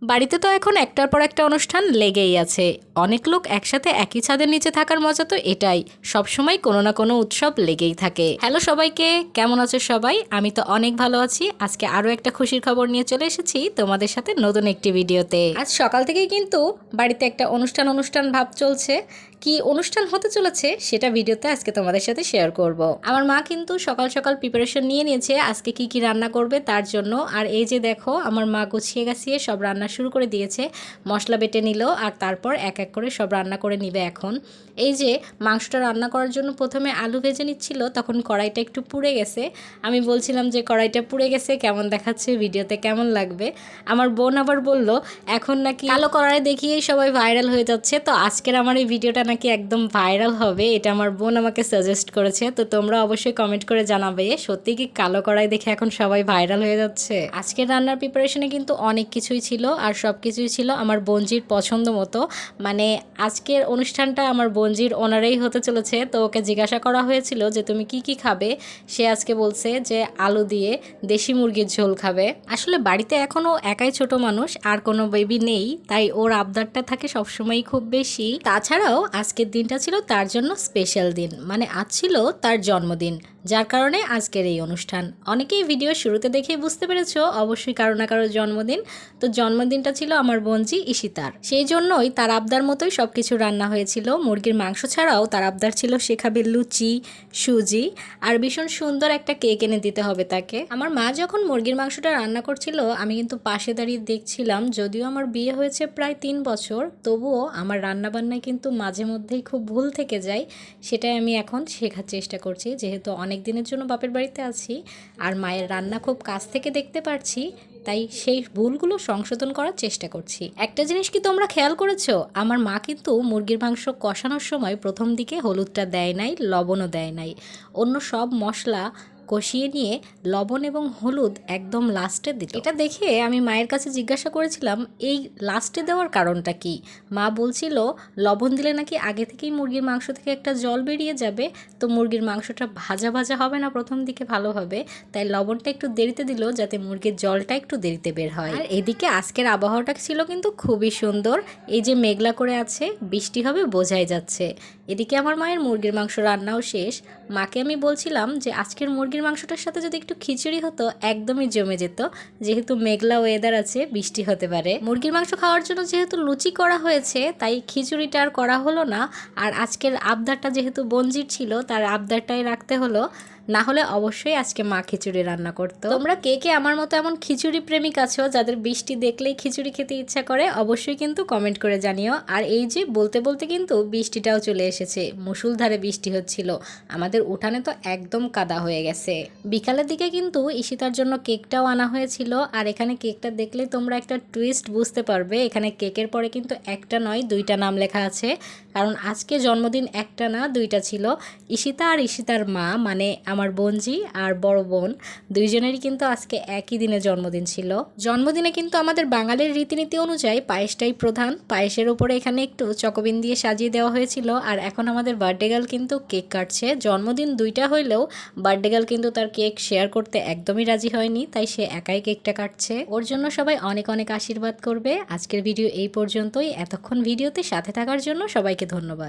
বাড়িতে তো এখন একটার পর একটা অনুষ্ঠান লেগেই আছে। অনেক লোক একসাথে একই ছাদের নিচে থাকার মজা তো এটাই, সবসময় কোনো না কোনো উৎসব লেগেই থাকে। হ্যালো সবাইকে, কেমন আছো সবাই? আমি তো অনেক ভালো আছি। আজকে আরও একটা খুশির খবর নিয়ে চলে এসেছি তোমাদের সাথে নতুন একটি ভিডিওতে। আজ সকাল থেকেই কিন্তু বাড়িতে একটা অনুষ্ঠান ভাব চলছে। কি অনুষ্ঠান হতে চলেছে সেটা ভিডিওতে আজকে তোমাদের সাথে শেয়ার করব। আমার মা কিন্তু সকাল সকাল প্রিপারেশন নিয়ে নিয়েছে আজকে কি কি রান্না করবে তার জন্য। আর এই যে দেখো, আমার মা গুছিয়ে গাছিয়ে সব রান্না শুরু করে দিয়েছে। মশলা বেটে নিল আর তারপর এক এক করে সব রান্না করে নিবে এখন। এই যে মাংসটা রান্না করার জন্য প্রথমে আলু ভেজে নিচ্ছিল, তখন কড়াইটা একটু পুড়ে গেছে। আমি বলছিলাম যে কড়াইটা পুড়ে গেছে, কেমন দেখাচ্ছে ভিডিওতে, কেমন লাগবে। আমার বোন আবার বলল এখন নাকি কালো কড়াই দেখিয়েই সবাই ভাইরাল হয়ে যাচ্ছে, তো আজকের আমার এই ভিডিওটা নাকি একদম ভাইরাল হবে। এটা আমার বোন আমাকে সাজেস্ট করেছে, তো তোমরা অবশ্যই কমেন্ট করে জানাবে সত্যি কি কালো কড়াই দেখে এখন সবাই ভাইরাল হয়ে যাচ্ছে। আজকের রান্নার প্রিপারেশনে কিন্তু অনেক কিছুই ছিল, আর সব কিছুই ছিল আমার বোনজির পছন্দ মতো। মানে আজকের অনুষ্ঠানটা আমার বোনজির ওনারেই হতে চলেছে, তো ওকে জিজ্ঞাসা করা হয়েছিল যে তুমি কি কি খাবে। সে আজকে বলছে যে আলু দিয়ে দেশি মুরগির ঝোল খাবে। আসলে বাড়িতে এখনও একাই ছোট মানুষ, আর কোনো বেবি নেই, তাই ওর আবদারটা থাকে সবসময়ই খুব বেশি। তাছাড়াও আজকের দিনটা ছিল তার জন্য স্পেশাল দিন, মানে আজ ছিল তার জন্মদিন, যার কারণে আজকের এই অনুষ্ঠান। অনেকেই ভিডিও শুরুতে দেখেই বুঝতে পেরেছো অবশ্যই কারো না কারো জন্মদিন। তো জন্মদিনটা ছিল আমার বোনজি ঈশিতার, সেই জন্যই তার আবদার মতোই সব কিছু রান্না হয়েছিল। মুরগির মাংস ছাড়াও তার আবদার ছিল সে খাবে লুচি, সুজি, আর ভীষণ সুন্দর একটা কেক এনে দিতে হবে তাকে। আমার মা যখন মুরগির মাংসটা রান্না করছিল আমি কিন্তু পাশে দাঁড়িয়ে দেখছিলাম। যদিও আমার বিয়ে হয়েছে প্রায় 3 বছর, তবুও আমার রান্নাবান্নায় কিন্তু মাঝে মধ্যেই খুব ভুল থেকে যায়। সেটাই আমি এখন শেখার চেষ্টা করছি, যেহেতু অনেক দিনের জন্য বাপের বাড়িতে আছি আর মায়ের রান্না খুব কাছ থেকে দেখতে পারছি, তাই সেই ভুলগুলো সংশোধন করার চেষ্টা করছি। একটা জিনিস কি তোমরা খেয়াল করেছো, আমার মা কিন্তু মুরগির মাংস কষানোর সময় প্রথম দিকে হলুদটা দেয় নাই, লবণও দেয় নাই। অন্য সব মশলা কষিয়ে নিয়ে লবণ এবং হলুদ একদম লাস্টে দিল। এটা দেখে আমি মায়ের কাছে জিজ্ঞাসা করেছিলাম এই লাস্টে দেওয়ার কারণটা কি। মা বলছিল লবণ দিলে নাকি আগে থেকেই মুরগির মাংস থেকে একটা জল বেরিয়ে যাবে, তো মুরগির মাংসটা ভাজা ভাজা হবে না প্রথম দিকে ভালোভাবে, তাই লবণটা একটু দেরিতে দিল যাতে মুরগির জলটা একটু দেরিতে বের হয়। আর এদিকে আজকের আবহাওয়াটা ছিল কিন্তু খুবই সুন্দর। এই যে মেঘলা করে আছে, বৃষ্টি হবে বোঝাই যাচ্ছে। এদিকে আমার মায়ের মুরগির মাংস রান্নাও শেষ। মাকে আমি বলছিলাম যে আজকের মুরগির মাংসটার সাথে যদি একটু খিচুড়ি হতো একদমই জমে যেত, যেহেতু মেঘলা ওয়েদার আছে, বৃষ্টি হতে পারে। মুরগির মাংস খাওয়ার জন্য যেহেতু লুচি করা হয়েছে তাই খিচুড়িটা আর করা হলো না। আর আজকের আবদারটা যেহেতু বঞ্জির ছিল, তার আবদারটাই রাখতে হলো, না হলে অবশ্যই আজকে মা খিচুড়ি রান্না করতো। তোমরা কে কে আমার মতো এমন খিচুড়ি প্রেমিক আছো যাদের বৃষ্টি দেখলেই খিচুড়ি খেতে ইচ্ছা করে, অবশ্যই কিন্তু কমেন্ট করে জানিও। আর এই যে বলতে বলতে কিন্তু বৃষ্টিটাও চলে এসেছে, মুষলধারে বৃষ্টি হচ্ছিল। আমাদের উঠানে তো একদম কাদা হয়ে গেছে। বিকালের দিকে কিন্তু ঈশিতার জন্য কেকটাও আনা হয়েছিল, আর এখানে কেকটা দেখলে তোমরা একটা টুইস্ট বুঝতে পারবে। এখানে কেকের পরে কিন্তু একটা নয় 2টা নাম লেখা আছে, কারণ আজকে জন্মদিন একটা না 2টা ছিল। ঈশিতা আর ঈশিতার মা মানে আমার বোনজি আর বড় বোন দুইজনেরই কিন্তু আজকে একই দিনে জন্মদিন ছিল। জন্মদিনে কিন্তু আমাদের বাঙালির রীতিনীতি অনুযায়ী পায়েসটাই প্রধান। পায়েসের উপরে এখানে একটু চকোবিন দিয়ে সাজিয়ে দেওয়া হয়েছিল। আর এখন আমাদের বার্থডে গার্ল কিন্তু কেক কাটছে। জন্মদিন 2টা হইলেও বার্থডে গার্ল কিন্তু তার কেক শেয়ার করতে একদমই রাজি হয়নি, তাই সে একাই কেকটা কাটছে। ওর জন্য সবাই অনেক অনেক আশীর্বাদ করবে। আজকের ভিডিও এই পর্যন্তই। এতক্ষণ ভিডিওতে সাথে থাকার জন্য সবাইকে ধন্যবাদ।